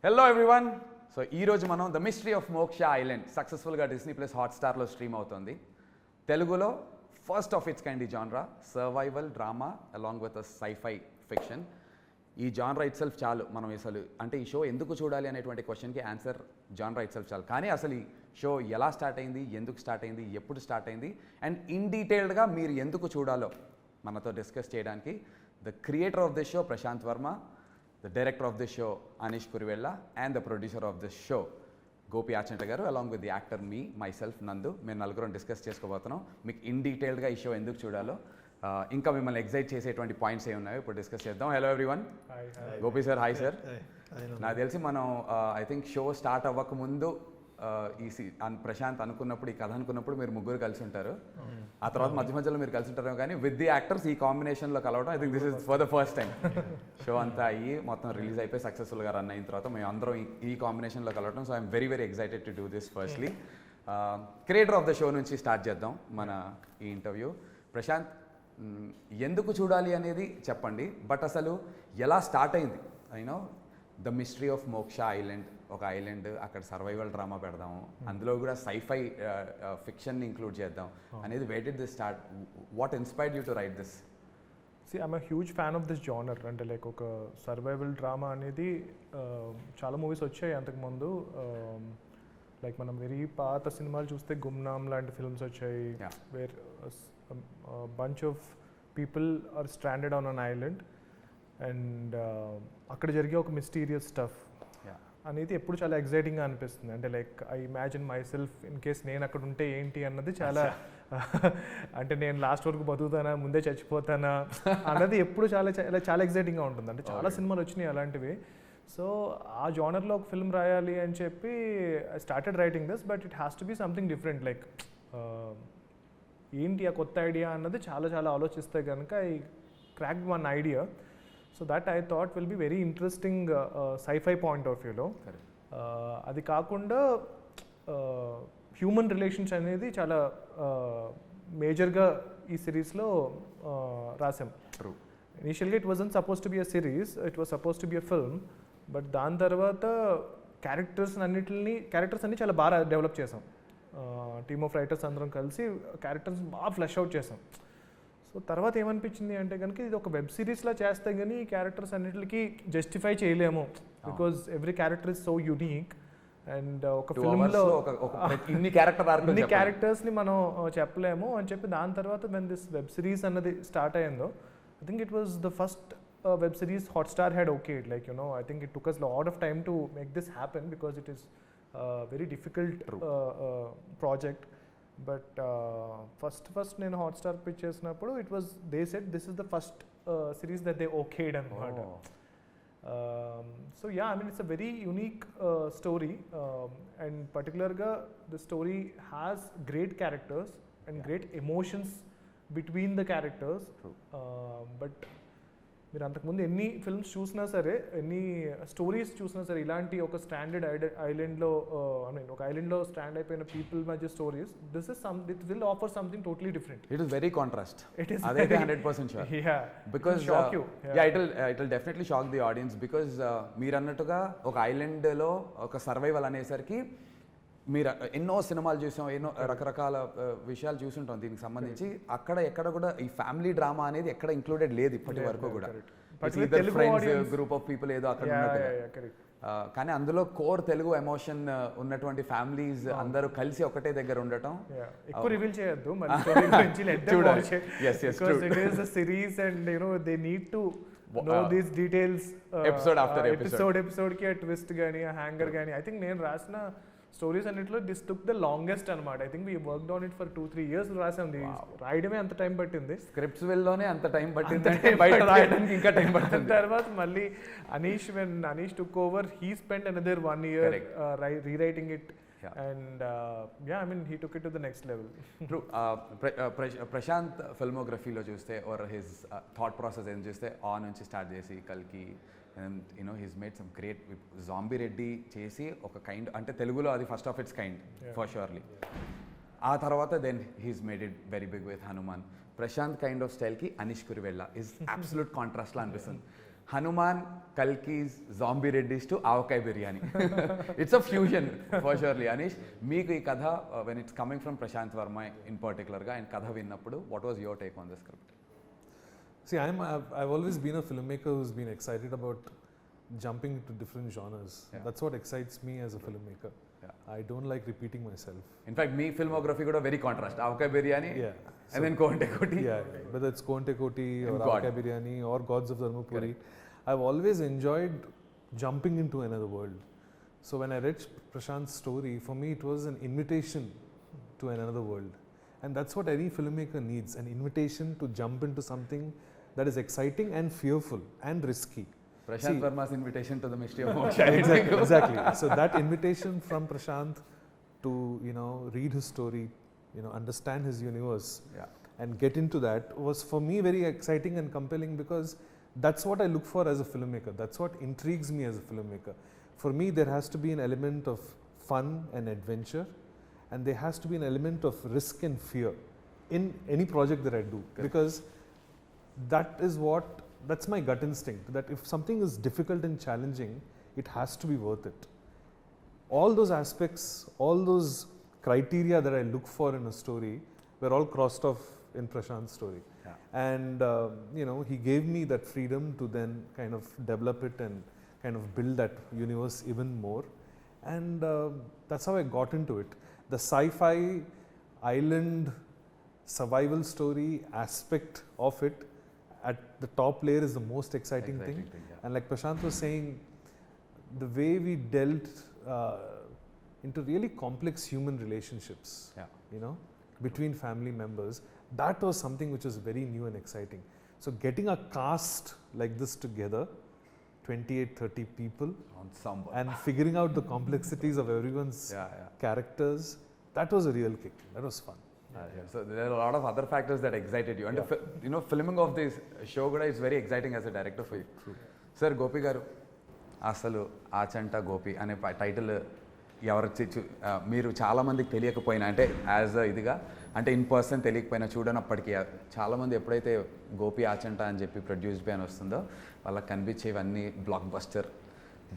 Hello everyone. So ఈరోజు మనం the mystery of Moksha island సక్సెస్ఫుల్గా డిస్నీ ప్లస్ హాట్స్టార్లో స్ట్రీమ్ అవుతుంది. తెలుగులో ఫస్ట్ ఆఫ్ ఇట్స్ కైండ్ ఈ genre, survival drama along with sci-fi fiction. ఈ జాన్రా ఇట్ సెల్ఫ్ చాలు. మనం అసలు అంటే ఈ షో ఎందుకు చూడాలి అనేటువంటి క్వశ్చన్కి ఆన్సర్ జాన్రా ఇట్ సెల్ఫ్ చాలు. కానీ అసలు ఈ షో ఎలా స్టార్ట్ అయింది, ఎందుకు స్టార్ట్ అయింది, ఎప్పుడు స్టార్ట్ అయింది అండ్ ఇన్ డీటెయిల్డ్గా మీరు ఎందుకు చూడాలో మనతో డిస్కస్ చేయడానికి the creator of this show Prashanth Varma, the director of this show Anish Kurivella and the producer of this show Gopi Achanta garu along with the actor myself Nandu. మేము నలుగురం discuss చేసుకోబోతున్నాం. మీకు ఇన్ డీటెయిల్డ్గా ఈ షో ఎందుకు చూడాలో ఇంకా మిమ్మల్ని ఎగ్జైట్ చేసేటువంటి పాయింట్స్ ఏ ఉన్నాయో ఇప్పుడు డిస్కస్ చేద్దాం. Hello everyone. Gopi sir, hi sir. నాకు తెలిసి మనం ఐ థింక్ షో స్టార్ట్ అవ్వక ముందు ప్రశాంత్ అనుకున్నప్పుడు, ఈ కథ అనుకున్నప్పుడు మీరు ముగ్గురు కలిసి ఉంటారు. ఆ తర్వాత మధ్య మధ్యలో మీరు కలిసి ఉంటారు, కానీ విత్ ది యాక్టర్స్ ఈ కాంబినేషన్లో కలవడం I think this is for the first time. Show అంతా అయ్యి మొత్తం రిలీజ్ అయిపోయి సక్సెస్ఫుల్గా రన్ అయిన తర్వాత మేము అందరం ఈ కాంబినేషన్లో కలవడం. So I'm very very excited to do this. Firstly creator of the show నుంచి స్టార్ట్ చేద్దాం మన ఈ ఇంటర్వ్యూ. ప్రశాంత్, ఎందుకు చూడాలి అనేది చెప్పండి, బట్ అసలు ఎలా స్టార్ట్ అయింది? You know the mystery of Moksha island, ఒక ఐలాండ్, అక్కడ సర్వైవల్ డ్రామా పెడదాము, అందులో కూడా సైఫై ఫిక్షన్ని ఇంక్లూడ్ చేద్దాం అనేది. Where did this start? What inspired you to right this? I'm a huge fan of this genre. అంటే లైక్ ఒక సర్వైవల్ డ్రామా అనేది చాలా మూవీస్ వచ్చాయి అంతకుముందు. లైక్ మనం వెరీ పాత సినిమాలు చూస్తే గుమ్నామ్ లాంటి ఫిల్మ్స్ వచ్చాయి, where bunch of people are stranded on an island అండ్ అక్కడ జరిగే ఒక మిస్టీరియస్ స్టఫ్ అనేది ఎప్పుడు చాలా ఎగ్జైటింగ్గా అనిపిస్తుంది. అంటే like I imagine my self in case నేను అక్కడ ఉంటే ఏంటి అన్నది చాలా అంటే నేను లాస్ట్ వరకు బతుకుతానా, ముందే చచ్చిపోతానా అన్నది ఎప్పుడు చాలా చాలా ఎగ్జైటింగ్గా ఉంటుంది. అంటే చాలా సినిమాలు వచ్చినాయి అలాంటివి. సో ఆ జానర్లో ఒక ఫిల్మ్ రాయాలి అని చెప్పి I started writing this, but it has to be something different. Like ఏంటి ఆ కొత్త ఐడియా అన్నది చాలా చాలా ఆలోచిస్తే కనుక I cracked one idea. So that I thought will be very interesting sci-fi point of వ్యూలో. అది కాకుండా హ్యూమన్ రిలేషన్స్ అనేది చాలా మేజర్గా ఈ సిరీస్లో రాసాం. ఇనిషియల్గా it wasn't suppose to be a series, it was suppose to be a film. But దాని తర్వాత క్యారెక్టర్స్ అన్ని చాలా బాగా డెవలప్ చేసాం. టీమ్ ఆఫ్ రైటర్స్ అందరం కలిసి క్యారెక్టర్స్ బాగా ఫ్లెష్ అవుట్ చేసాం. సో తర్వాత ఏమనిపించింది అంటే కనుక ఇది ఒక వెబ్ సిరీస్లా చేస్తే కానీ ఈ క్యారెక్టర్స్ అన్నిటికి జస్టిఫై చేయలేము, because every character is so unique. And ఒక ఫిల్మ్లో ఇన్ని క్యారెక్టర్స్ని మనం చెప్పలేము అని చెప్పి దాని తర్వాత వెన్ దిస్ వెబ్ సిరీస్ అన్నది స్టార్ట్ అయ్యిందో, I think it was the first web series Hotstar had okayed. Like, you know, I think it took us a lot of time to make this happen because it is a very difficult project. But first నేను Hotstar pitch చేసినప్పుడు it was they said this is the first series that they okayed అనమాట. So yeah, I mean it's a very unique story and పర్టికులర్గా the story has great characters and great emotions between the characters. But మీరు అంతకుముందు ఎన్ని films చూసినా సరే, ఎన్ని stories చూసినా సరే, ఇలాంటి ఒక స్టాండర్డ్ ఐలాండ్లో ఐ మీన్ ఒక ఐలాండ్లో స్టాండ్ అయిపోయిన పీపుల్ మధ్య stories, this is it will offer something totally different. It is very contrast. It is అదైతే 100% sure. Yeah, because it will definitely shock the audience. Because మీరు అన్నట్టుగా ఒక ఐలాండ్లో ఒక సర్వైవల్ అనేసరికి మీరు ఎన్నో సినిమాలు చూసాం, ఎన్నో రకరకాల విషయాలు చూసుంటాం దీనికి సంబంధించి. అక్కడ ఎక్కడ కూడా ఈ ఫ్యామిలీ డ్రామా అనేది ఎక్కడ ఇంక్లూడెడ్ లేదు ఇప్పటి వరకు కూడా. గ్రూప్ ఆఫ్ పీపుల్ ఏదో అక్కడ ఉన్నట్టుగా, కానీ అందులో కోర్ తెలుగు ఎమోషన్ ఉన్నటువంటి ఫ్యామిలీస్ అందరూ కలిసి ఒకటే దగ్గర ఉండటం. ఎక్కువ రివీల్ చేయొద్దు series and you know they need to know these details episode కి ట్విస్ట్ గానీ హ్యాంగర్ గానీ. ఐ థింక్ నేను రాసిన స్టోరీస్ అన్నిట్లో దిస్ టుక్ ద లాంగెస్ట్ అనమాట. I think we worked on it for 2-3 years రాసాం. రాయడమే అంత టైం పట్టింది, స్క్రిప్ట్స్ వెళ్ళలోనే అంత టైం పట్టింది, బయట రాయడానికి ఇంకా టైం పట్టింది. తర్వాత మళ్ళీ when Anish took over, he spent another 1 year rewriting it. And yeah, I mean he took it to the next level. True. Prashanth ఫిల్మోగ్రఫీలో చూస్తే ఆర్ హిస్ థాట్ ప్రాసెస్ ఏం చూస్తే ఆన్ నుంచి స్టార్ట్ చేసి కల్కి, you know, he's made some great Zombie Reddy చేసి ఒక kind అంటే తెలుగులో అది first of its kind for surely. ఆ తర్వాత then he's made it very big with Hanuman. Prashanth kind of స్టైల్కి అనీష్ కురివెల్లా ఇస్ అబ్సల్యూట్ కాంట్రాస్ట్లా అనిపిస్తుంది. Hanuman Kalki's zombie Reddy's to Avakaya biryani. It's a fusion for surely. Anish, మీకు ఈ కథ when it's coming from Prashanth Varma in పర్టికులర్గా ఆయన కథ విన్నప్పుడు what was your take on the script? See, I've always been a filmmaker who's been excited about jumping into different genres. Yeah. That's what excites me as a filmmaker. Yeah. I don't like repeating myself. In fact మీ filmography కూడా very contrast. Avakaya biryani Yeah. And then Konte Koti. Yeah, whether it's Konte Koti or And God. Avkai Biryani or Gods of Dharmapuri, I've always enjoyed jumping into another world. So when I read Prashant's story, for me it was an invitation to another world. And that's what any filmmaker needs, an invitation to jump into something that is exciting and fearful and risky. Prashanth See- Varma's invitation to the mystery of Moksha. Exactly. So that invitation from Prashant to, read his story, understand his universe, Yeah. and get into that was for me very exciting and compelling, because that's what I look for as a filmmaker. That's what intrigues me as a filmmaker. For me, there has to be an element of fun and adventure, and there has to be an element of risk and fear in any project that I do. Correct. Because that's my gut instinct, that if something is difficult and challenging, it has to be worth it. All those aspects, all those criteria that I look for in a story were all crossed off in Prashant's story. Yeah. And he gave me that freedom to then kind of develop it and kind of build that universe even more. And that's how I got into it. The sci-fi island survival story aspect of it at the top layer is the most exciting thing. Yeah. And like Prashant was saying, the way we dealt into really complex human relationships, Yeah. between family members, that was something which was very new and exciting. So getting a cast like this together, 28, 30 people, Ensemble. and figuring out the complexities of everyone's Yeah. characters, that was a real kick. That was fun. So there are a lot of other factors that excited you. And filming of this show kuda is very exciting as a director for you. True. Sir, Gopi garu, అసలు ఆచంట గోపి అనే title ఎవరు మీరు చాలామందికి తెలియకపోయినా, అంటే as ఇదిగా అంటే in person తెలియకపోయినా చూడనప్పటికీ చాలామంది ఎప్పుడైతే గోపి ఆచంట అని చెప్పి ప్రొడ్యూస్ బై అని వస్తుందో వాళ్ళకి కనిపించేవన్నీ blockbuster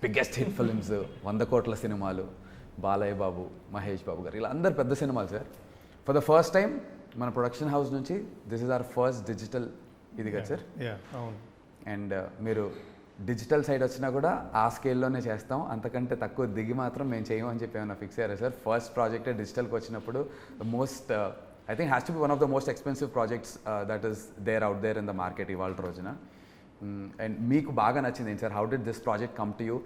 biggest hit films, 100 కోట్ల సినిమాలు, బాలయ్య బాబు, మహేష్ బాబు గారు, ఇలా అందరు పెద్ద సినిమాలు sir. For the first time మన ప్రొడక్షన్ హౌస్ నుంచి this is our first digital ఇది కదా సార్. అవును. అండ్ మీరు డిజిటల్ సైడ్ వచ్చినా కూడా ఆ స్కేల్లోనే చేస్తాం, అంతకంటే తక్కువ దిగి మాత్రం మేము చేయము అని చెప్పి ఏమైనా ఫిక్స్ అయ్యారా సార్? ఫస్ట్ ప్రాజెక్టే డిజిటల్కి వచ్చినప్పుడు most I think has to be one of the most expensive projects that is there out there in the market ఇవాళ రోజున. అండ్ మీకు బాగా నచ్చింది ఏంటి sir? How did this project come to you?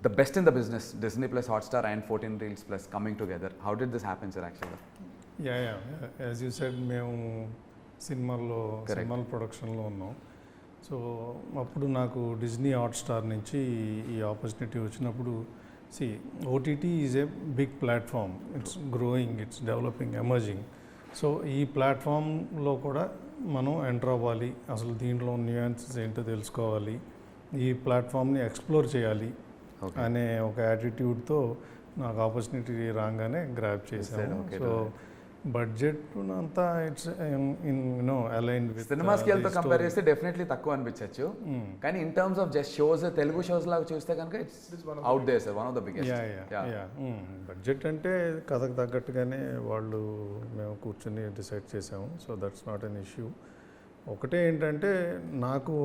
The best in the business, Disney Plus Hotstar and 14 Reels Plus coming together. How did this happen, sir, actually? Yeah as you said మేము సినిమాల ప్రొడక్షన్లో ఉన్నాం. So అప్పుడు నాకు Disney Hotstar నుంచి ఈ opportunity వచ్చినప్పుడు, OTT is a big platform, it's growing, it's developing, emerging. So ఈ ప్లాట్ఫామ్లో కూడా మనం ఎంటర్ అవ్వాలి, అసలు దీంట్లో న్యూయాన్సెస్ ఏంటో తెలుసుకోవాలి, ఈ ప్లాట్ఫామ్ని ఎక్స్ప్లోర్ చేయాలి అనే ఒక యాటిట్యూడ్తో నాకు ఆపర్చునిటీ రాగానే గ్రాబ్ చేశాను. సో బడ్జెట్ అంతా ఇట్స్ అలైన్ విత్ సినిమా స్కేల్తో కంపేర్ చేస్తే డెఫినెట్లీ తక్కువ అనిపించవచ్చు, కానీ in terms of just shows, Telugu shows లాగా చూస్తే కనుక it's out there sir, one of the biggest. Budget అంటే కథకు తగ్గట్టుగానే వాళ్ళు మేము కూర్చొని డిసైడ్ చేసాము. So that's not an issue. ఒకటే ఏంటంటే నాకు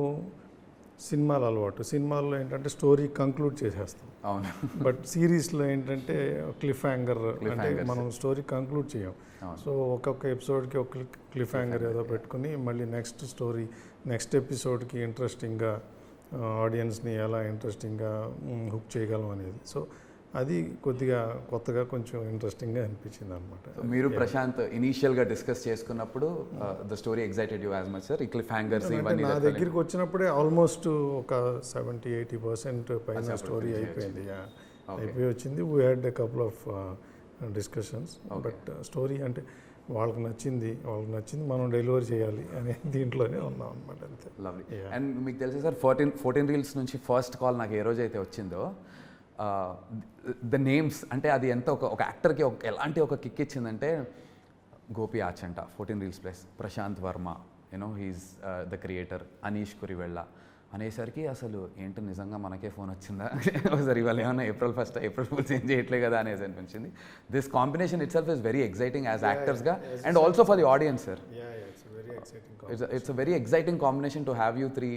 సినిమాలు అలవాటు, సినిమాల్లో ఏంటంటే స్టోరీ కంక్లూడ్ చేసేస్తాం. అవును. బట్ సిరీస్లో ఏంటంటే క్లిఫ్ హ్యాంగర్, అంటే మనం స్టోరీ కంక్లూడ్ చేయం. సో ఒక్కొక్క ఎపిసోడ్కి ఒక క్లిఫ్ హ్యాంగర్ ఏదో పెట్టుకుని మళ్ళీ నెక్స్ట్ స్టోరీ, నెక్స్ట్ ఎపిసోడ్కి ఇంట్రెస్టింగ్గా ఆడియన్స్ని ఎలా ఇంట్రెస్టింగ్గా హుక్ చేయగలం అనేది. సో అది కొద్దిగా కొత్తగా కొంచెం ఇంట్రెస్టింగ్గా అనిపించింది అనమాట. మీరు ప్రశాంత్ ఇనీషియల్గా డిస్కస్ చేసుకున్నప్పుడు the story excited you as much sir? ఈ క్లిఫ్ హ్యాంగర్స్ ఇవన్నీ నా దగ్గరికి వచ్చినప్పుడే ఆల్మోస్ట్ ఒక 70-80% పైన స్టోరీ అయిపోయింది, అయిపోయి వచ్చింది. We had a couple of discussions. But story అంటే వాళ్ళకి నచ్చింది మనం డెలివరీ చేయాలి అనే దీంట్లోనే ఉన్నాం అనమాట, అంతే. లవ్లీ. అండ్ మీకు తెలుసా సార్, 14 రీల్స్ నుంచి ఫస్ట్ కాల్ నాకు ఏ రోజైతే వచ్చిందో, ద నేమ్స్ అంటే అది ఎంత ఒక యాక్టర్కి ఎలాంటి ఒక కిక్ ఇచ్చిందంటే, Gopi Achanta, 14 Reels Plus, Prashanth Varma, he's the creator, Anish Kurivella, అనేసరికి అసలు ఏంటి నిజంగా మనకే ఫోన్ వచ్చిందా ఒకసారి ఇవాళ ఏమన్నా ఏప్రిల్ ఫుల్ చేంజ్ చేయట్లే కదా అనేసి అనిపించింది. This combination itself is very exciting as యాక్టర్స్గా and also for the audience sir. It's a very exciting combination to have you three,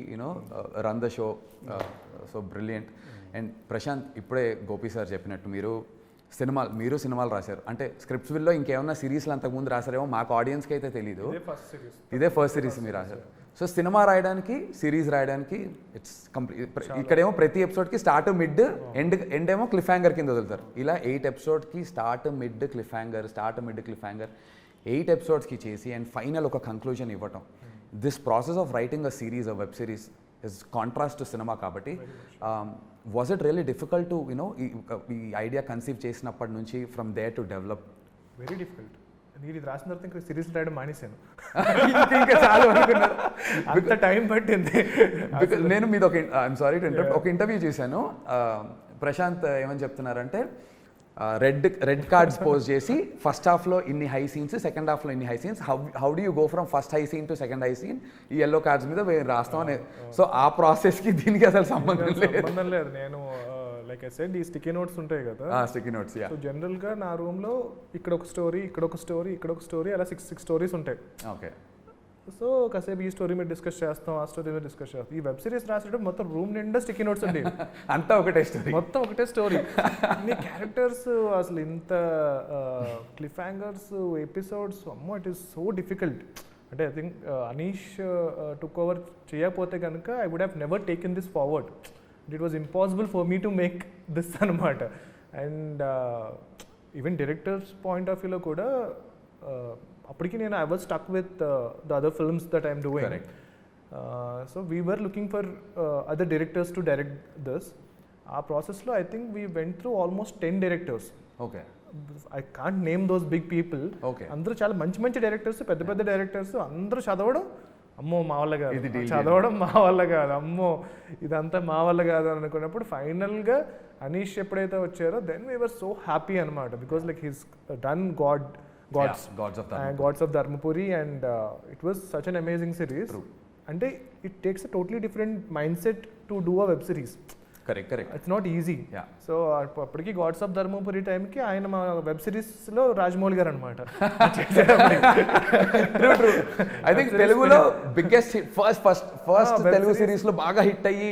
run the show. So brilliant. And Prashant, ఇప్పుడే Gopi sir చెప్పినట్టు మీరు సినిమాలు రాశారు అంటే scripts willow ఇంకేమన్నా సిరీస్లు అంతకుముందు రాశారేమో మాకు ఆడియన్స్కి అయితే తెలీదు. ఇదే ఫస్ట్ సిరీస్ మీరు రాశారు. సో సినిమా రాయడానికి సిరీస్ రాయడానికి ఇట్స్ కంప్లీట్. ఇక్కడేమో ప్రతి ఎపిసోడ్కి స్టార్ట్ మిడ్ ఎండ్ ఏమో క్లిఫ్ హ్యాంగర్ కింద వదులుతారు. ఇలా 8 ఎపిసోడ్కి స్టార్ట్ మిడ్ క్లిఫ్ హ్యాంగర్ 8 ఎపిసోడ్స్కి చేసి అండ్ ఫైనల్ ఒక కంక్లూజన్ ఇవ్వటం. This process of writing a series a web series is contrast to cinema కాబట్టి was it really difficult to ఈ ఐడియా కన్సీవ్ చేసినప్పటి నుంచి from there to develop? Very difficult. నేను ఇది రాసిన తర్వాత ఇంకా సిరీస్ రాయడం మానేశాను. ఇంకా చాలా అనుకున్నాను. అంత టైం పట్టింది. నేను మీద ఐఎమ్ సారీ టు ఇంటరప్ట్, ఒక ఇంటర్వ్యూ చూశాను. ప్రశాంత్ ఏమని చెప్తున్నారంటే రెడ్ కార్డ్స్ పోస్ట్ చేసి ఫస్ట్ హాఫ్లో ఇన్ని హై సీన్స్, సెకండ్ హాఫ్లో ఇన్ని high scenes, how do you go from first high scene to second high scene, ఈ ఎల్లో కార్డ్స్ మీద రాస్తాం అనేది. సో ఆ ప్రాసెస్కి దీనికి అసలు సంబంధం లేదు. నేను లైక్ ఐ సెడ్ ఈ స్టిక్కీ నోట్స్ ఉంటాయి కదా, స్టిక్కీ నోట్స్. సో జనరల్గా నా రూమ్లో ఇక్కడ ఒక స్టోరీ, ఇక్కడ ఒక స్టోరీ, ఇక్కడ ఒక స్టోరీ, అలా 6 స్టోరీస్ ఉంటాయి. ఓకే. సో కాసేపు ఈ స్టోరీ మీద డిస్కస్ చేస్తాం, ఆ స్టోరీ మీద డిస్కస్ చేస్తాం. ఈ వెబ్ సిరీస్ రాసేటప్పుడు మొత్తం రూమ్ నిండా స్టిక్కీ నోట్స్ ఉండేవి. అంతా ఒకటే స్టోరీ, మొత్తం ఒకటే స్టోరీ. అన్ని క్యారెక్టర్స్, అసలు ఇంత క్లిఫ్ హ్యాంగర్స్, ఎపిసోడ్స్, అమ్మో ఇట్ ఈస్ సో డిఫికల్ట్. అంటే I think Anish took over చేయకపోతే కనుక I would have never taken this forward. It was impossible for me to make this అనమాట. And even director's point of వ్యూలో కూడా అప్పటికి నేను I was stuck with the other films that I'm doing. So we were looking for other directors to direct this. ఆ ప్రాసెస్లో I think we went through almost 10 directors. Okay. I can't name those big people. అందరూ చాలా మంచి directors, పెద్ద directors. అందరూ చదవడం అమ్మో మా వల్ల కాదు, చదవడం మా వల్ల కాదు, అమ్మో ఇదంతా మా వల్ల కాదు అని అనుకున్నప్పుడు ఫైనల్గా అనీష్ ఎప్పుడైతే వచ్చారో then we were so happy అనమాట. Because like he's done Gods of Dharmapuri, and it was such an amazing series. True. And it takes a totally different mindset to do a web series. Correct. It's not easy. Yeah. So అప్పటికి God's of Dharmapuri టైంకి ఆయన మా web సిరీస్లో రాజమౌళి గారు అనమాట. I think తెలుగులో biggest first Telugu series లో బాగా హిట్ అయ్యి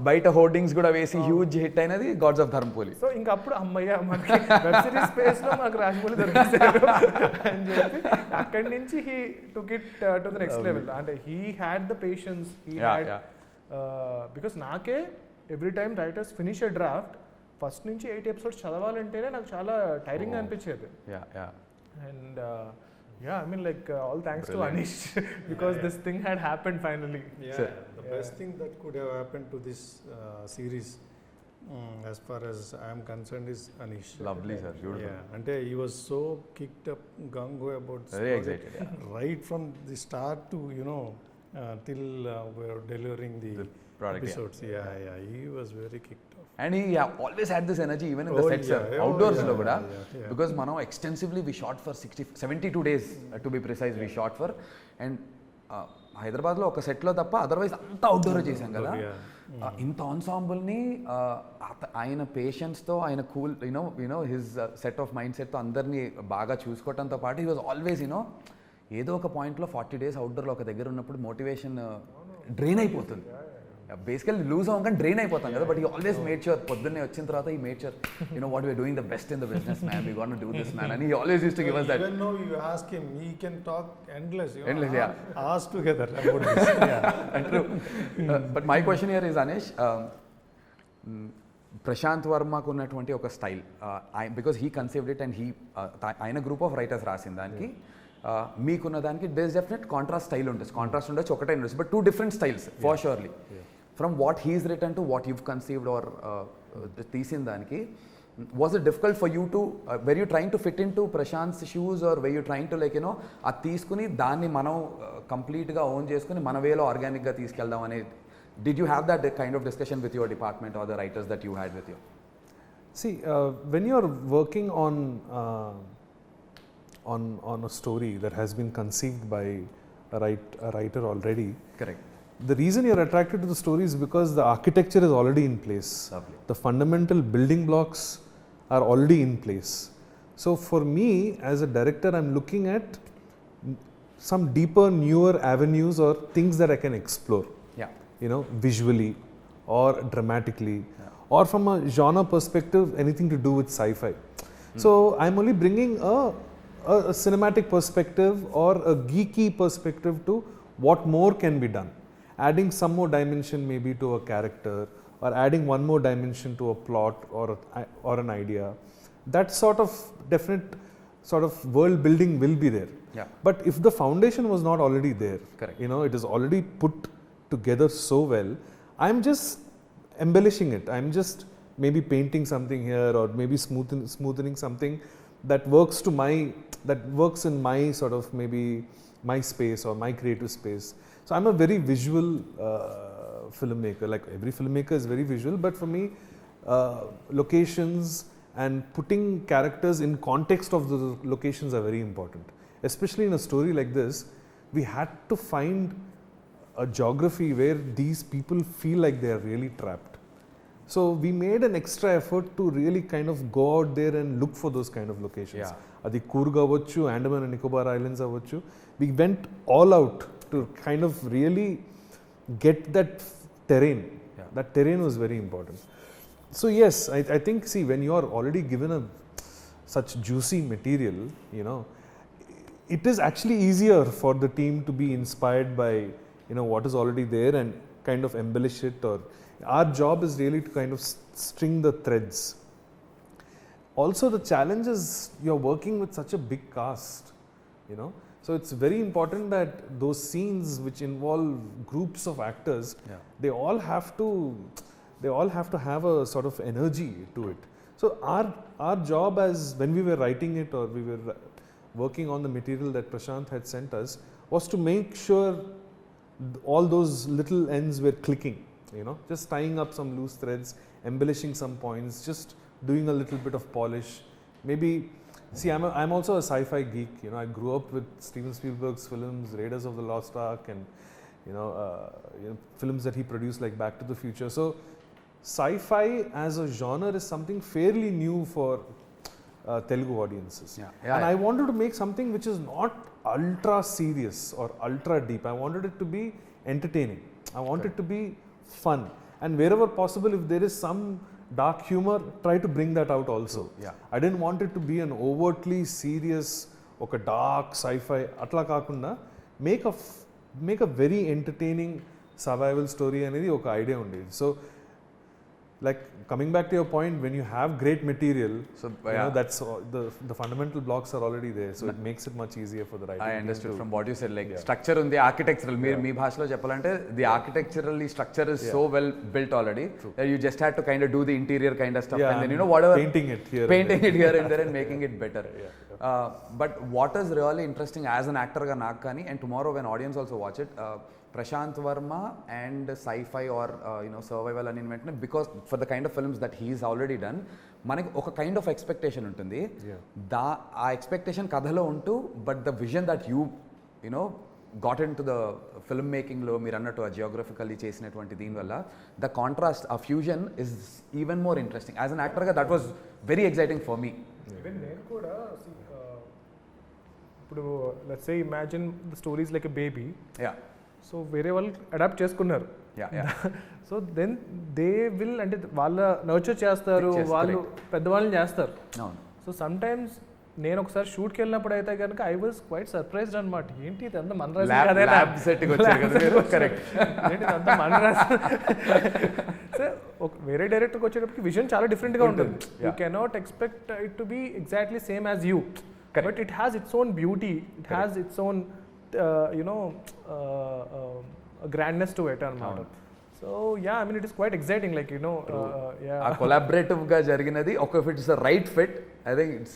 బయట హోర్డింగ్స్ కూడా వేసి హ్యూజ్ హిట్ అయినది గాడ్స్ ఆఫ్ ధర్మపురి. సో ఇంకా అప్పుడు అమ్మయ్య మనకి వెబ్ సిరీస్ స్పేస్ లో మనకు రాజమౌళి దొరికేశారు అని చెప్పి అక్కడి నుంచి he took it to the next level. అంటే he had the patience, he had because నాకే every time writers finish a draft first నుంచి 8 ఎపిసోడ్స్ చదవాలంటేనే నాకు చాలా టైరింగ్ అనిపించేది. And I mean like all thanks to Anish because this thing had happened finally. The best thing that could have happened to this series as far as I am concerned is Anish. Lovely sir, beautiful. Yeah, ante he was so kicked up gung-ho about this very project, excited, right from the start to till we are delivering the product, episodes. Yeah, he was very kicked off. And he always had this energy even in the sets, outdoors lo kuda, because mano extensively we shot for 72 days to be precise. We shot for, and హైదరాబాద్లో ఒక సెట్లో తప్ప otherwise అంతా outdoor చేశాం కదా. ఇంత ఆన్సాంబుల్ని ఆయన పేషెన్స్తో, ఆయన cool his set of mind సెట్తో అందరినీ బాగా చూసుకోవడంతో పాటు హీ వాజ్ ఆల్వేస్ ఏదో ఒక పాయింట్లో 40 days అవుట్డోర్లో ఒక దగ్గర ఉన్నప్పుడు మోటివేషన్ డ్రైన్ అయిపోతుంది. బేసికల్లీ లూజ్ అవ్వం కానీ డ్రైన్ అయిపోతాం కదా. బట్ ఈ ఆల్వేస్ మేడ్ ష్యూర్, పొద్దున్నే వచ్చిన తర్వాత ఈ made sure what we're doing the best in the business man, we gonna do this man, and he always used to give us that. Even though you ask him, he can talk endless, yeah. Ask together about this. And true. But my question here is, Anish, Prashanth వర్మకు ఉన్నటువంటి ఒక style, because he conceived it and he ఆయన group of writers రాసిన దానికి మీకున్న దానికి there is definite contrast style ఉంటుంది. Contrast ఉండొచ్చు, ఒకటే ఉండొచ్చు, but 2 different styles for surely. From what he's written to what you've conceived or తీసిన దానికి, was it difficult for you to were you trying to fit into Prashant's shoes, or were you trying to like అది తీసుకుని దాన్ని మనం కంప్లీట్గా own చేసుకుని మన వేలో ఆర్గానిక్గా తీసుకెళ్దాం అనేది? Did you have that kind of discussion with your department or the writers that you had with you? See, when you're working on a story that has been conceived by a writer already, correct, the reason you're attracted to the story is because the architecture is already in place. Lovely. The fundamental building blocks are already in place. So for me as a director, I'm looking at some deeper, newer avenues or things that I can explore, Yeah. you know, visually or dramatically, or from a genre perspective, anything to do with sci-fi. So I'm only bringing a cinematic perspective or a geeky perspective to what more can be done, adding some more dimension maybe to a character, or adding one more dimension to a plot or an idea. That sort of definite sort of world building will be there. Yeah. But if the foundation was not already there, Correct. you know, it is already put together so well, I'm just embellishing it. I'm just maybe painting something here, or maybe smoothening something that works in my sort of maybe my space or my creative space. So I'm a very visual filmmaker. Like every filmmaker is very visual, but for me, locations and putting characters in context of the locations are very important. Especially in a story like this, we had to find a geography where these people feel like they are really trapped. So we made an extra effort to really kind of go out there and look for those kind of locations. Yeah. Adi Coorg avachchu, Andaman and Nicobar Islands avachchu. We went all out to kind of really get that terrain. Yeah. That terrain was very important. So yes, I think, see, when you are already given such juicy material, you know, it is actually easier for the team to be inspired by, you know, what is already there and kind of embellish it. Or our job is really to kind of string the threads. Also, the challenge is you're working with such a big cast, you know. So it's very important that those scenes which involve groups of actors, Yeah. they all have to have a sort of energy to it. So our job, as when we were writing it or we were working on the material that Prashant had sent us, was to make sure all those little ends were clicking, you know, just tying up some loose threads, embellishing some points, just doing a little bit of polish. Maybe, see, I'm also a sci-fi geek, you know. I grew up with Steven Spielberg's films, Raiders of the Lost Ark, and you know, films that he produced like Back to the Future. So sci-fi as a genre is something fairly new for Telugu audiences. Yeah. Yeah, And yeah. I wanted to make something which is not ultra serious or ultra deep. I wanted it to be entertaining. I want it to be fun. And wherever possible, if there is some dark humor, try to bring that out also. Yeah. I didn't want it to be an overtly serious, oka dark sci-fi, atla kaakunda, make a very entertaining survival story anedi oka idea undedi. So, like, coming back to your point, when you have great material, So, you yeah. know, that's the fundamental blocks are already there, so it makes it much easier for the writing I team understood to- from what you said, like Yeah. structure ఉంది, architectural. మీ భాషలో చెప్పాలంటే the architecturally structure is so well built already that you just had to kind of do the interior kind of stuff, Yeah, and then, you know, whatever, painting it here and painting there. it here and there and making it better. But what is really interesting as an actor ga నాకు కానీ, and tomorrow when audience also watch it, Prashant Verma and sci-fi or you know, survival అని వెంటనే, because for the kind of films that he's already done, మనకి ఒక kind of expectation ఉంటుంది. ఆ expectation కథలో ఉంటూ, but the vision that you know got into the film మేకింగ్లో మీరు అన్నట్టు ఆ జియోగ్రఫికల్లీ చేసినటువంటి దీనివల్ల ద కాంట్రాస్ట్, ఆ fusion is even more interesting. As an యాక్టర్గా that was very exciting for me. Even నేను కూడా ఇప్పుడు let's say imagine the stories like a baby, yeah so వేరే వాళ్ళు అడాప్ట్ చేసుకున్నారు. Yeah so then they will, అంటే వాళ్ళ నర్చర్ చేస్తారు, వాళ్ళు పెద్దవాళ్ళని చేస్తారు. అవును. సో సమ్ టైమ్స్ నేను ఒకసారి షూట్కి వెళ్ళినప్పుడు అయితే కనుక ఐ వాజ్ క్వైట్ సర్ప్రైజ్డ్ అనమాట. ఏంటి ఇదంతా మన వేరే డైరెక్టర్కి వచ్చేటప్పటికి విజన్ చాలా డిఫరెంట్గా ఉంటుంది. You cannot expect it to be exactly same as you, but it has its own beauty, it has its own grandness to it అనమాట. So yeah, I mean it is quite exciting, like you know, ఆ కొలాబరేటివ్గా జరిగినది ఒక, if it's the right fit, I think it's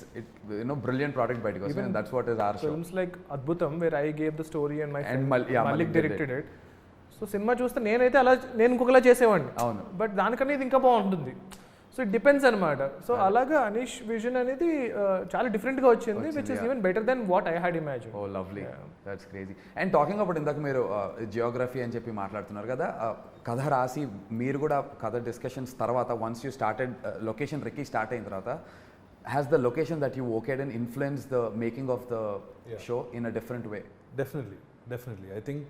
brilliant product బయటకు వస్తుంది, and that's what is our show. Films like Adbhutam, where I gave the story and my friend Malik directed it. So cinema చూస్తే నేనైతే అలా, నేను ఇంకొకలా చేసేవాడిని, అవును. But దానికన్నా ఇది ఇంకా బాగుంటుంది. సో ఇట్ డిపెండ్స్ అనమాట. సో అలాగా అనీష్ విజన్ అనేది చాలా డిఫరెంట్గా వచ్చింది, which is even better then what I had imagine. Oh lovely, that's crazy. And talking about ఇందాక మీరు జియోగ్రఫీ అని చెప్పి మాట్లాడుతున్నారు కదా, కథ రాసి మీరు కూడా కథ డిస్కషన్స్ తర్వాత once you started location recce start అయిన తర్వాత has the location that you okayed and influence the making of the show in a different way? Definitely. I think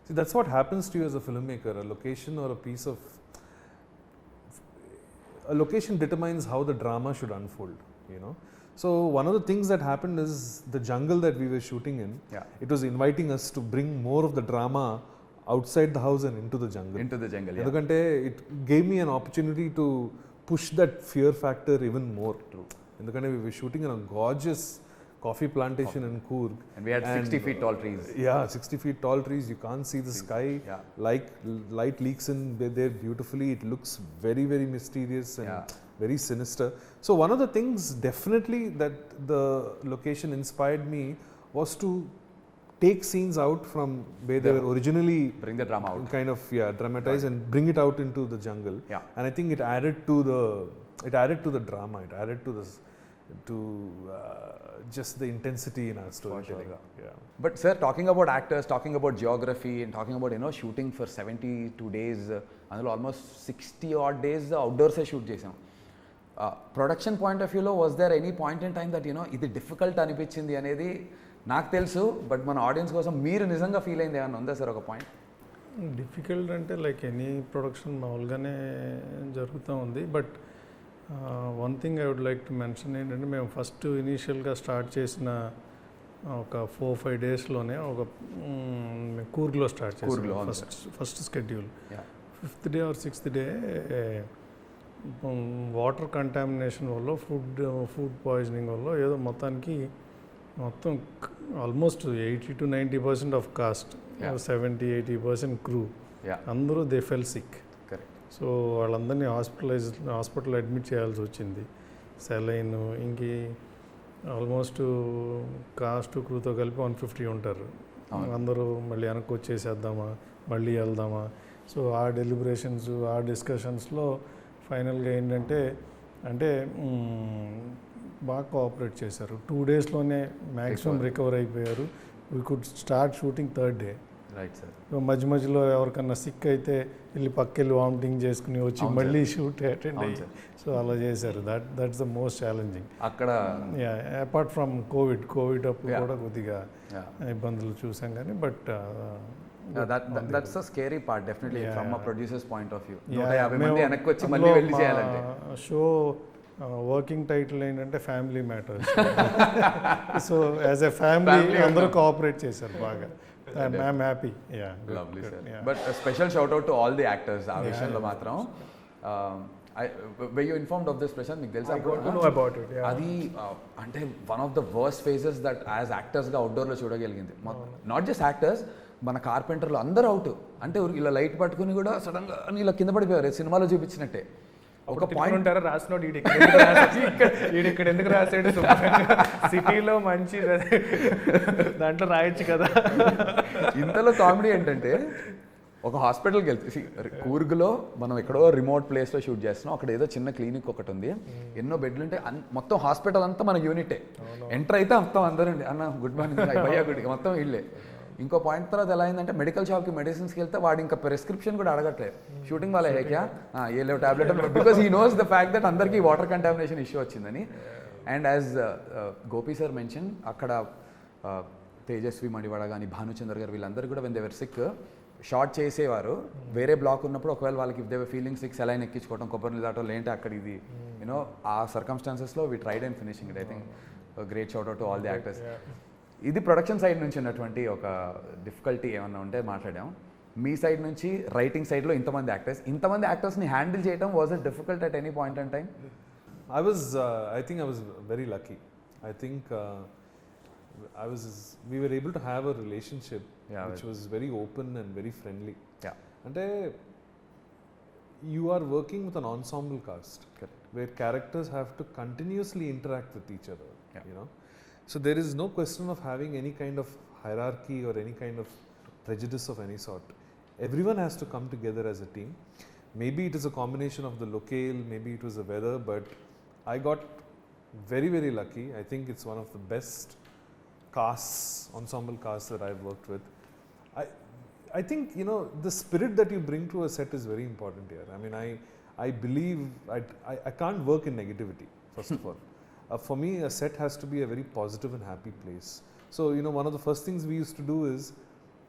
see, that's what happens to you as a filmmaker. A location or a piece of a location determines how the drama should unfold, you know. So one of the things that happened is the jungle that we were shooting in, it was inviting us to bring more of the drama outside the house and into the jungle. Endukante it gave me an opportunity to push that fear factor even more. True. Endukante we were shooting in a gorgeous coffee plantation in Coorg. And we had 60 feet tall trees. Yeah, 60 feet tall trees. You can't see the sky. Like light leaks in there beautifully. It looks very, very mysterious and very sinister. So one of the things definitely that the location inspired me was to take scenes out from where they were originally, bring the drama out, kind of dramatize and bring it out into the jungle. And I think it added to the drama. It added to this just the intensity in our storytelling. But sir, talking about actors, talking about geography, and talking about shooting for 72 days, అందులో almost 60 odd days అవుట్డోర్సే shoot చేసాం. Production point of వ్యూలో was there any point in time that ఇది difficult అనిపించింది అనేది నాకు తెలుసు, but మన ఆడియన్స్ కోసం మీరు నిజంగా ఫీల్ అయింది ఏమన్నా ఉందా సార్ ఒక పాయింట్? డిఫికల్ట్ అంటే లైక్ ఎనీ ప్రొడక్షన్ మామూలుగానే జరుగుతూ ఉంది. But one thing I would like to mention ఏంటంటే, మేము ఫస్ట్ ఇనీషియల్గా స్టార్ట్ చేసిన ఒక 4-5 డేస్లోనే ఒక కూర్గ్లో స్టార్ట్ చేసాం first schedule. 5th day or 6th day water contamination వల్ల ఫుడ్ పాయిజనింగ్ వల్ల ఏదో మొత్తం almost 80 to 90% of cost, 70-80% crew అందరూ దే ఫెల్ సిక్. సో వాళ్ళందరినీ హాస్పిటల్ అడ్మిట్ చేయాల్సి వచ్చింది. సెలైన్ ఇంకి ఆల్మోస్ట్ కాస్ట్ క్రూతో కలిపి 150 ఉంటారు. అందరూ మళ్ళీ వెనక్కి వచ్చేసేద్దామా, మళ్ళీ వెళ్దామా. సో ఆ డెలిబరేషన్స్, ఆ డిస్కషన్స్లో ఫైనల్గా ఏంటంటే బాగా కోఆపరేట్ చేశారు. 2 daysలోనే మ్యాక్సిమం రికవర్ అయిపోయారు. We could start shooting 3rd day. Right sir. మధ్యలో ఎవరికన్నా సిక్ అయితే పక్కెళ్ళి వామిటింగ్ చేసుకుని వచ్చి మళ్ళీ షూట్ అటెండ్ అయ్యి, సో అలా చేశారు. దట్స్ ద మోస్ట్ ఛాలెంజింగ్ అక్కడ. అపార్ట్ ఫ్రమ్ కోవిడ్ అప్పుడు కూడా కొద్దిగా ఇబ్బందులు చూసాం కానీ, but that's the scary part definitely from a producer's point of view. 150 మంది వెనక్కి వచ్చి మళ్ళీ వెళ్ళి చేయాలంటే. షో వర్కింగ్ టైటిల్ ఏంటంటే family matters. So as a family అందరూ కోఆపరేట్ చేశారు బాగా. I'm happy. Yeah. Lovely, sir. But a special shout out to all the actors. ఆ విషయంలో మాత్రం were you informed of this, Prashant? మీకు తెలుసా? I got to know about it. అది అంటే one of the worst phases that as యాక్టర్స్గా అవుట్డోర్లో చూడగలిగింది. నాట్ జస్ట్ యాక్టర్స్, మన కార్పెంటర్లు అందరూ అవుట్. అంటే ఇలా లైట్ పట్టుకుని కూడా సడన్గా ఇలా కింద పడిపోయారు, సినిమాలో చూపించినట్టే. ఒక పాయింట్ ఉంటారా, రాసినోడు ఇక్కడ ఎందుకు రాసాడు, సిటీలో మంచి దాంట్లో రాయొచ్చు కదా. ఇంతలో కామెడీ ఏంటంటే, ఒక హాస్పిటల్కి వెళ్తే కూర్గ్లో మనం ఎక్కడో రిమోట్ ప్లేస్లో షూట్ చేస్తున్నాం. అక్కడ ఏదో చిన్న క్లినిక్ ఒకటి ఉంది, ఎన్నో బెడ్లు ఉంటాయి, మొత్తం హాస్పిటల్ అంతా మన యూనిటే. ఎంటర్ అయితే మొత్తం అందరండి అన్న గుడ్ మార్నింగ్ భయ్యా గుడికి మొత్తం వీళ్ళే. ఇంకో పాయింట్ తర్వాత ఎలా అయిందంటే, మెడికల్ షాప్కి మెడిసిన్స్కి వెళ్తే వాడు ఇంకా ప్రిస్క్రిప్షన్ కూడా అడగట్లేదు. షూటింగ్ వాళ్ళే హేక్యా ఏ లేవు tablet, because he knows the fact that అందరికీ వాటర్ కంటామినేషన్ ఇష్యూ వచ్చిందని. And as Gopi sir mention, అక్కడ తేజస్వి మడివాడ కానీ భానుచంద్ర గారు వీళ్ళందరూ కూడా when they were sick shot చేసేవారు. వేరే బ్లాక్ ఉన్నప్పుడు ఒకవేళ వాళ్ళకి if they were feeling sick saline ఎక్కించుకోవడం, కొబ్బరి నీళ్ళు దాటో లేంటే అక్కడ ఇది ఆ సర్కమ్స్టాన్సెస్లో we tried and finishing it. I think great shout out to all the actors. ఇది ప్రొడక్షన్ సైడ్ నుంచి ఉన్నటువంటి ఒక డిఫికల్టీ ఏమన్నా ఉంటే మాట్లాడాం. మీ సైడ్ నుంచి రైటింగ్ సైడ్లో ఇంతమంది యాక్టర్స్ని హ్యాండిల్ చేయడం was it difficult at any point in time? I think I was very lucky. I think we were able to have a relationship which was very open and very friendly. Ante you are working with an ensemble cast where characters have to continuously interact with each other, you know. So there is no question of having any kind of hierarchy or any kind of prejudice of any sort. Everyone has to come together as a team. Maybe it is a combination of the locale, maybe it was the weather, but I got very, very lucky. I think it's one of the best casts, ensemble casts that I've worked with. I think, you know, the spirit that you bring to a set is very important here. I mean, I believe I can't work in negativity, first of all. For me, a set has to be a very positive and happy place. So, you know, one of the first things we used to do is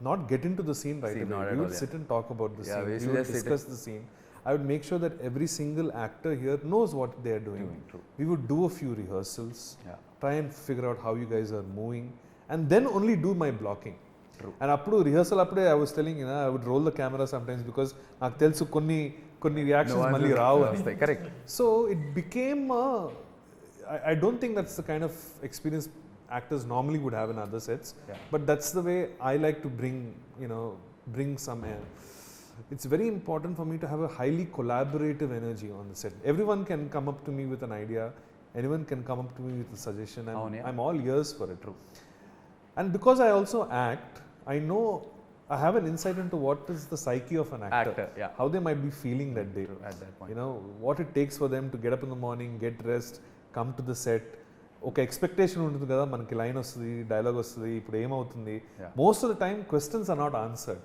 not get into the scene right Scene, not away. at We would all, sit and talk about the Yeah, scene. we We used to would just sit discuss the scene. I would make sure that every single actor here knows what they are doing. True. We would do a few rehearsals, Yeah. try and figure out how you guys are moving, and then only do my blocking. True. And appudu rehearsal appude I was telling, you know, I would roll the camera sometimes because నాకు తెలుసు కొన్ని reactions మళ్ళీ రావు అని. Correct. So it became I don't think that's the kind of experience actors normally would have in other sets, Yeah. but that's the way I like to bring some air. It's very important for me to have a highly collaborative energy on the set. Everyone can come up to me with an idea, anyone can come up to me with a suggestion, and Avunu, yeah. I'm all ears for it. And because I also act, I know I have an insight into what is the psyche of an actor, Yeah. how they might be feeling that day. At that point. You know, what it takes for them to get up in the morning, get dressed, come to the set. ఒక expectation ఉంటుంది కదా, మనకి line వస్తుంది, dialogue వస్తుంది, ఇప్పుడు ఏమవుతుంది. Yeah. Most of the time questions are not answered.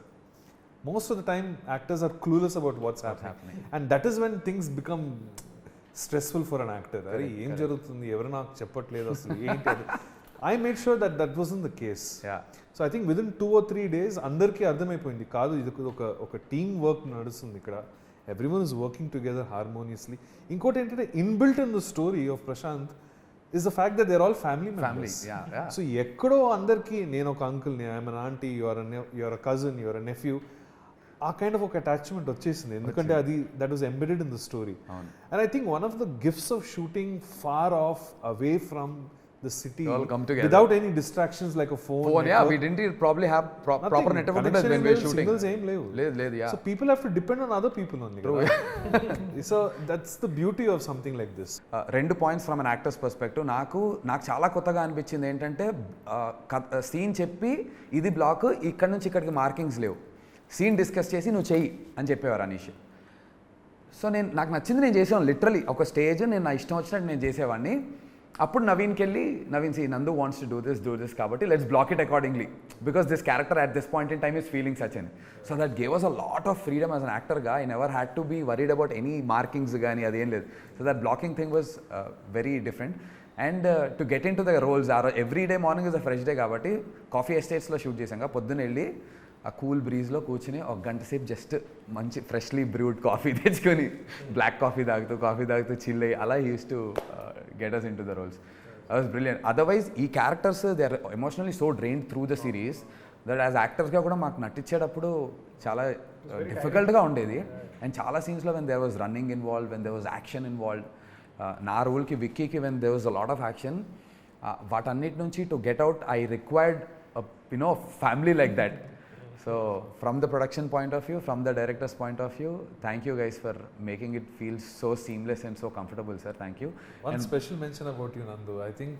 Most of the time actors are clueless about what's happening, and that is when things become stressful for an actor. అరే ఏం జరుగుతుంది, ఎవరు నాకు చెప్పట్లేదు అసలు ఏంటి అది. I made sure that wasn't the case. Yeah. So I think within 2 or 3 days అందరికీ అర్థమైపోయింది, కాదు ఇది ఒక టీమ్ వర్క్ నడుస్తుంది ఇక్కడ, everyone is working together harmoniously. ఇంకోటి ఏంటంటే inbuilt in the story of Prashanth is the fact that they're all family members. Yeah. So ekkado andarki నేను ఒక uncle, I'm an auntie, you're a cousin, you're a nephew, ఆ kind of ఒక attachment వచ్చేసింది, ఎందుకంటే అది that was embedded in the story. And I think one of the gifts of shooting far off away from the city All come together. without any distractions like a phone. Yeah, we didn't probably have proper network when we were shooting. Signals aim levu. Yeah. So people have to depend on other people only. So that's the beauty of something like this. రెండు points from an actors perspective. నాకు చాలా కొత్తగా అనిపించింది ఏంటంటే, scene చెప్పి ఇది black, ఇక్కడ నుంచి ఇక్కడికి మార్కింగ్స్ లేవు, సీన్ డిస్కస్ చేసి నువ్వు చెయ్యి అని చెప్పేవారు అనీష్. సో నాకు నచ్చింది నేను చేసేవాడిని, లిటరలీ ఒక స్టేజ్ నేను నా ఇష్టం వచ్చినట్టు నేను చేసేవాడిని. అప్పుడు నవీన్కి వెళ్ళి, Naveen see Nandu wants to do this కాబట్టి let's block it accordingly, because this character at this point in time is feeling such అని. So that gave us a lot of freedom as an యాక్టర్గా. I never had to be worried about any markings కానీ అదేం లేదు. So that blocking thing was very different. And to get into the roles every day morning is a fresh day కాబట్టి coffee ఎస్టేట్స్లో shoot చేసాం. పొద్దున్న వెళ్ళి ఆ cool బ్రీజ్లో కూర్చుని ఒక గంట సేపు జస్ట్ మంచి ఫ్రెష్లీ బ్రూడ్ కాఫీ తెచ్చుకొని బ్లాక్ కాఫీ తాగుతూ చిల్ అయ్యి అలా use to get us into the roles. That was brilliant. Otherwise, ఈ characters they are emotionally so drained through the series that as actors గా కూడా మాకు నటించేటప్పుడు చాలా డిఫికల్ట్గా ఉండేది. అండ్ చాలా సీన్స్లో when there was running involved, when there was action involved, నా రోల్కి విక్కీకి when there was a lot of action, వాటన్నిటి నుంచి to get out I required a family like that. So from the production point of view, from the director's point of view, thank you guys for making it feel so seamless and so comfortable, sir. Thank you. One special mention about you, Nandu. I think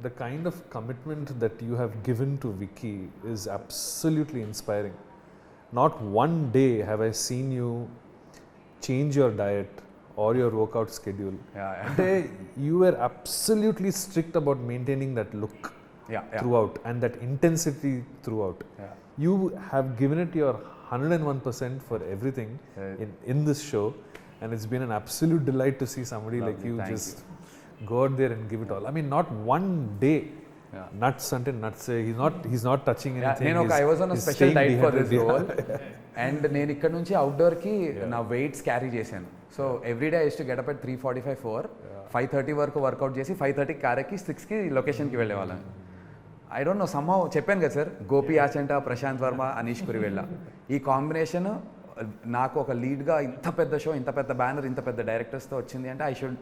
the kind of commitment that you have given to Vicky is absolutely inspiring. Not one day have I seen you change your diet or your workout schedule. Yeah. You were absolutely strict about maintaining that look throughout and that intensity throughout. Yeah. You have given it your 101% for everything in this show, and it's been an absolute delight to see somebody like you just go out there and give it all. I mean, not one day. Nuts until nuts. He's not touching anything. I was on a special diet for this role, and నేను ఇక్కడ నుంచి అవుట్డోర్కి నా weights carry చేశాను. So everyday I use to get up at 3:45, 4, 5:30 వరకు work out చేసి 5:30 కారెక్కి 6కి లొకేషన్కి వెళ్ళేవాళ్ళం. ఐ డోంట్ నో, సమ్హౌ చెప్పాను కదా సార్, గోపి ఆచంట, ప్రశాంత్ వర్మ, అనీష్ కురివెళ్ళ, ఈ కాంబినేషన్ నాకు ఒక లీడ్గా ఇంత పెద్ద షో, ఇంత పెద్ద బ్యానర్, ఇంత పెద్ద డైరెక్టర్స్తో వచ్చింది అంటే I should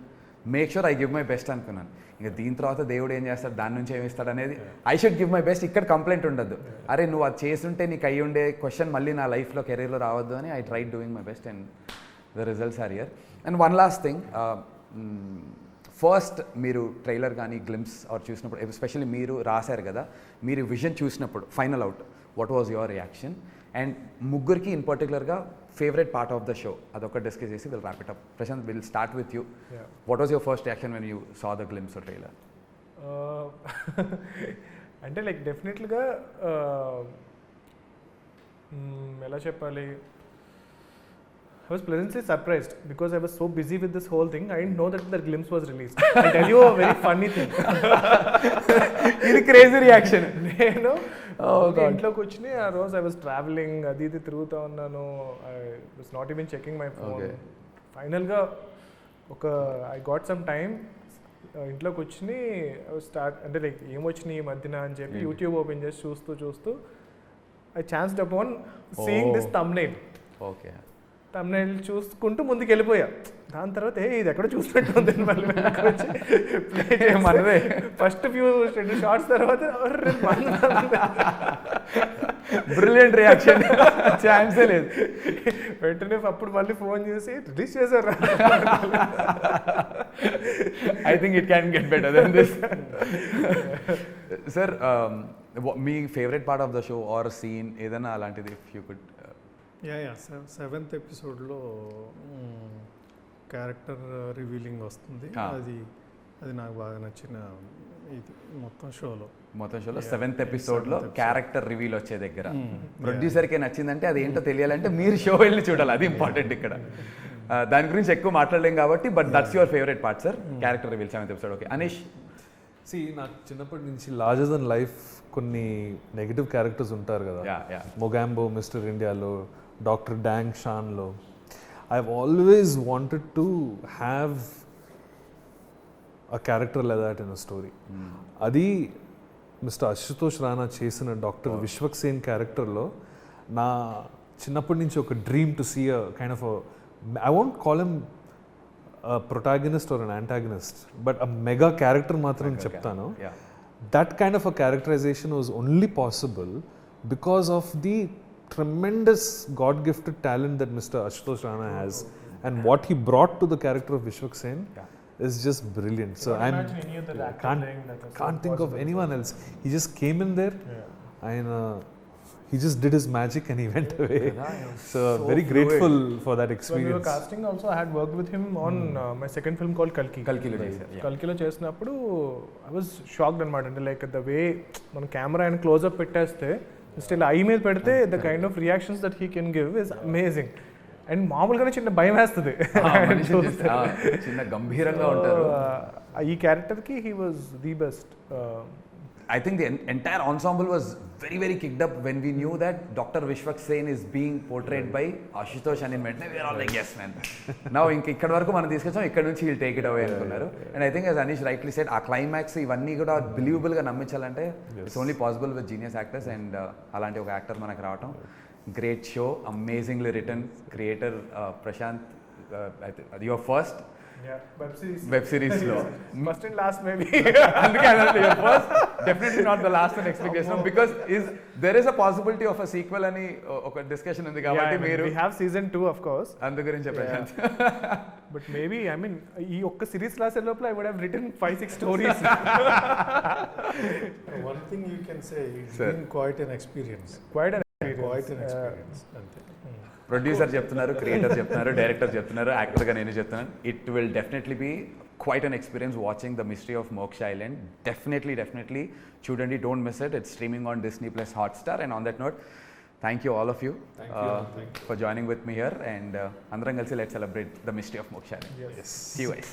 make sure I give my best అనుకున్నాను. ఇంకా దీని తర్వాత దేవుడు ఏం చేస్తాడు, దాని నుంచి ఏమి ఇస్తాడు అనేది I should give my best. ఇక్కడ కంప్లైంట్ ఉండద్దు, అరే నువ్వు అది చేస్తుంటే నీకు అయ్యి ఉండే క్వశ్చన్ మళ్ళీ నా లైఫ్లో, కెరీర్లో రావద్దు అని I try doing my best and the results are here. And one last thing, first మీరు ట్రైలర్ కానీ గ్లిమ్స్ ఆర్ చూసినప్పుడు, ఎస్పెషల్లీ మీరు రాశారు కదా, మీరు విజన్ చూసినప్పుడు final out, what was your reaction? And ముగ్గురికి ఇన్ పర్టికులర్గా favourite part of the show అదొక డిస్కస్ చేసి will wrap it up. Prashanth, will start with you. Yeah. What was your first reaction when you saw the glimpse trailer? అంటే like డెఫినెట్గా ఎలా చెప్పాలి, I was pleasantly surprised because I was so busy with this whole thing. I didn't know that the glimpse was released. I'll tell you a very funny thing. ఇది crazy reaction. నేను ఇంట్లోకి వచ్చి ఆ రోజు I was travelling, అది ఇది తిరుగుతూ ఉన్నాను. I was not even checking my phone. Okay. ఫైనల్గా ఐ గాట్ సమ్ టైమ్, ఇంట్లోకి వచ్చి స్టార్ట్ అంటే లైక్ ఏమొచ్చినాయి ఈ మధ్యన అని చెప్పి యూట్యూబ్ ఓపెన్ చేసి చూస్తూ I chanced upon seeing this thumbnail. Okay, thumbnail చూసుకుంటూ ముందుకు వెళ్ళిపోయా. దాని తర్వాత ఇది ఎక్కడ చూసినట్టు ఉంది మళ్ళీ మనదే ఫస్ట్ ఫ్యూ షార్ట్స్ తర్వాత బ్రిలియంట్ రియాక్షన్, ఛాన్సే లేదు. వెంటనే అప్పుడు మళ్ళీ ఫోన్ చేసి రిలీజ్ చేశారు. I think it can get better then this. Sir, మీ favourite part of the show or scene ఏదైనా అలాంటిది ఇఫ్ యూ కుడ్? సెవెంత్ ఎపిసోడ్లో క్యారెక్టర్ రివీలింగ్ వస్తుంది. అది నాకు బాగా నచ్చిన ఇది మొత్తం షోలో. సెవెంత్ ఎపిసోడ్లో క్యారెక్టర్ రివీల్ వచ్చే దగ్గర ప్రొడ్యూసర్కే నచ్చిందంటే అది ఏంటో తెలియాలంటే మీరు షో వెళ్ళి చూడాలి, అది ఇంపార్టెంట్ ఇక్కడ. దాని గురించి ఎక్కువ మాట్లాడలేం కాబట్టి, but that's your favourite part sir, character reveal seventh episode. Okay, Anish. నాకు చిన్నప్పటి నుంచి లార్జర్ దెన్ లైఫ్ కొన్ని నెగిటివ్ క్యారెక్టర్స్ ఉంటారు కదా, మొగాంబో మిస్టర్ ఇండియాలో, డాక్టర్ డాంగ్ షాన్లో. I always wanted to have a character like that in a story. అది mister Ashutosh Rana చేసిన డాక్టర్ విశ్వక్ సేన్ క్యారెక్టర్లో నా చిన్నప్పటి నుంచి ఒక dream to see a kind of I won't call him protagonist are an antagonist, but a mega character మాత్రం చెప్తాను. That kind of a characterization was only possible because of the tremendous God-gifted talent that Mr. Ashutosh Rana has, and what he brought to the character of Vishwak Sen is just brilliant. So I can't think of anyone else. He just came in there and he just did his magic and he went away. So very grateful for that experience. When we were casting also, I had worked with him on my second film called Kalki. Kalkilo చేసినప్పుడు I was shocked అనమాట. అంటే like the way మన camera and close up పెట్టేస్తే still I మీద పెడితే the kind of reactions that he can give is amazing. And మామూలుగానే చిన్న భయం వేస్తుంది, చిన్న గంభీరంగా ఉంటారు. ఈ క్యారెక్టర్కి he was the best. I think the entire ensemble was very, very kicked up when we knew that Dr. Vishwak Sen is being portrayed by Ashutosh and in Medna. We were all like, yes, man. Now, ఇక్కడ వరకు మనం తీసుకొచ్చాం, ఇక్కడ నుంచి he'll take it away అనుకున్నారు. And I think as Anish rightly said, ఆ climax ఇవన్నీ కూడా బిలీవబుల్గా నమ్మించాలంటే it's only possible with genius actors. And అలాంటి ఒక యాక్టర్ మనకు రావటం, great show, amazingly written, creator Prashanth, your first web series లో ఫస్ట్ అండ్ లాస్ట్ మేబీ. అందుకే first definitely not the last అని ఎక్స్పెక్ట్ చేస్తున్నాం, because there is a possibility of a sequel అని ఒక డిస్కషన్ ఉంది కాబట్టి మీరు we have season 2 of course. అందు గురించి Prashanth. But maybe I mean ఈ ఒక్క సిరీస్ రాసే లోపల I would have written 5-6 stories. One thing you can say, it's been quite an experience. Quite an అంతే. ప్రొడ్యూసర్ చెప్తున్నారు, క్రియేటర్ చెప్తున్నారు, డైరెక్టర్ చెప్తున్నారు, యాక్టర్గా నేను చెప్తున్నాను. It will definitely be quite an experience watching the mystery of Moksha island. Definitely చూడండి, don't miss it. It's streaming on Disney+ Hotstar. And on that note, thank you all of you for joining with me here, and అందరం కలిసి let's celebrate the mystery of Moksha Island. Yes. See you guys.